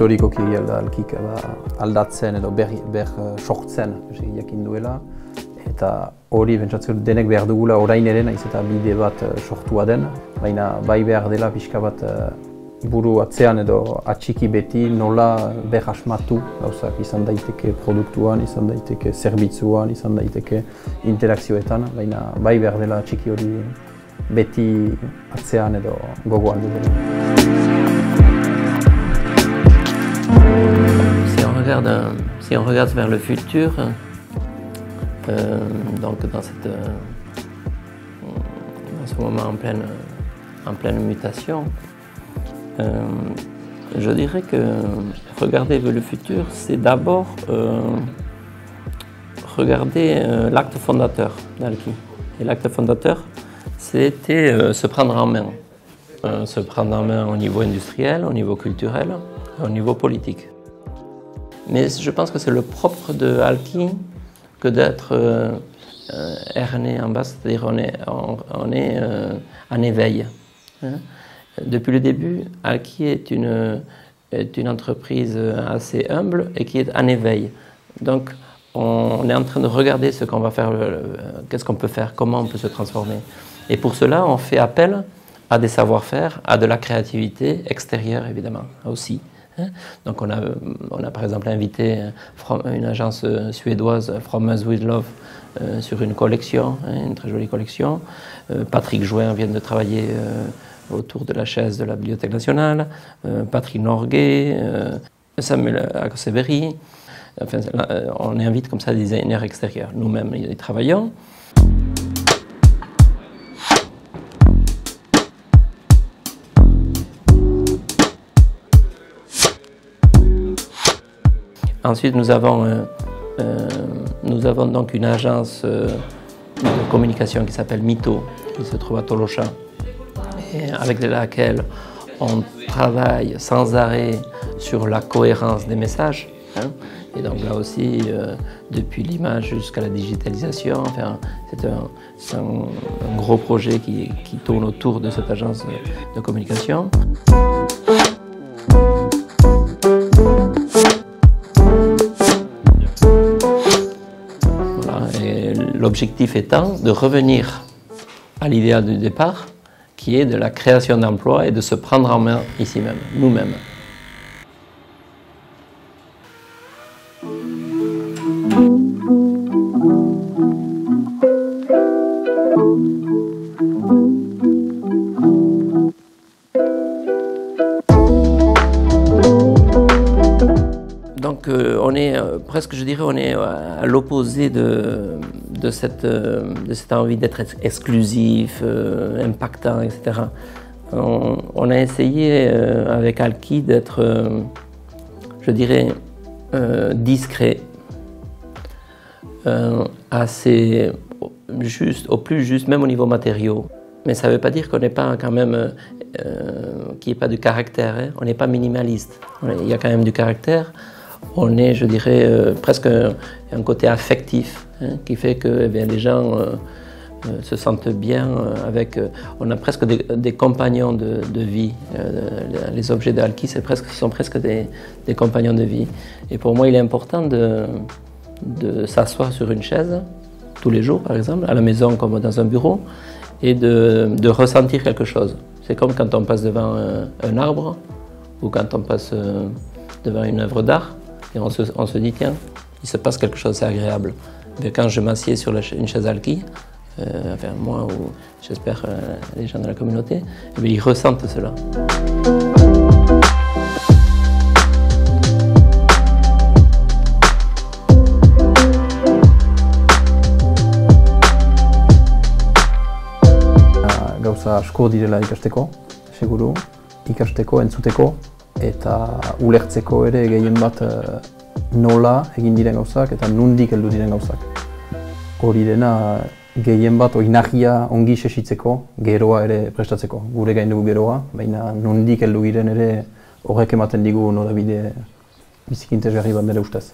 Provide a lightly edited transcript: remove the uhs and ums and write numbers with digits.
teorikoki alkik aldatzen edo ber sortzen jakin duela. Eta hori pentsatzen denek behar dugula orain ere, naiz eta bide bat sortua den, baina bai behar dela pixka bat buru atzean edo atxiki beti nola behar asmatu gauzak izan daiteke produktuan, izan daiteke zerbitzuan, izan daiteke interakzioetan, baina bai behar dela atxiki hori beti atzean edo gogoan dugula. Si on regarde vers le futur, donc dans ce moment en pleine mutation, je dirais que regarder vers le futur, c'est d'abord regarder l'acte fondateur d'Alki. Et l'acte fondateur, c'était se prendre en main. Se prendre en main au niveau industriel, au niveau culturel, au niveau politique. Mais je pense que c'est le propre de Alki que d'être RNE en bas, c'est-à-dire on est en éveil. Depuis le début, Alki est une entreprise assez humble et qui est en éveil. Donc on est en train de regarder ce qu'on va faire, qu'est-ce qu'on peut faire, comment on peut se transformer. Et pour cela, on fait appel à des savoir-faire, à de la créativité extérieure évidemment aussi. Donc on a par exemple invité une agence suédoise, From Us With Love, sur une collection, une très jolie collection. Patrick Jouin vient de travailler autour de la chaise de la Bibliothèque nationale, Patrick Norguet, Samuel Akoseberi. Enfin, on invite comme ça des designers extérieurs. Nous-mêmes y travaillons. Ensuite, nous avons donc une agence de communication qui s'appelle Mito, qui se trouve à Tolocha, et avec laquelle on travaille sans arrêt sur la cohérence des messages. Et donc là aussi, depuis l'image jusqu'à la digitalisation, enfin, c'est un gros projet qui tourne autour de cette agence de communication. L'objectif étant de revenir à l'idéal du départ, qui est de la création d'emplois et de se prendre en main ici même, nous-mêmes. Donc on est presque, je dirais, on est à l'opposé de cette envie d'être exclusif, impactant, etc. On a essayé avec Alki d'être, je dirais, discret, assez juste, au plus juste, même au niveau matériaux. Mais ça ne veut pas dire qu'on n'est pas quand même, qu'il n'y ait pas de caractère, hein. On n'est pas minimaliste. Il y a quand même du caractère. On est, je dirais, presque un côté affectif, hein, qui fait que les gens se sentent bien avec... on a presque des compagnons de vie. Les objets d'Alki sont presque des compagnons de vie. Et pour moi, il est important de s'asseoir sur une chaise, tous les jours par exemple, à la maison comme dans un bureau, et de ressentir quelque chose. C'est comme quand on passe devant un arbre, ou quand on passe devant une œuvre d'art, et on se dit, tiens, il se passe quelque chose, c'est agréable. Mais quand je m'assieds sur une chaise Alki, enfin moi ou j'espère les gens de la communauté, eh bien, ils ressentent cela. Gauza asko direla ikasteko, seguru, ikasteko, entzuteko, eta ulertzeko ere gehien bat nola egin diren gauzak eta nondik heldu diren gauzak. Hori dena gehien bat oinagia ongi sesitzeko, geroa ere prestatzeko. Gure gain dugu geroa, baina nondik heldu diren ere horrek ematen digu norabide biziki interesgarri bat nire ustez.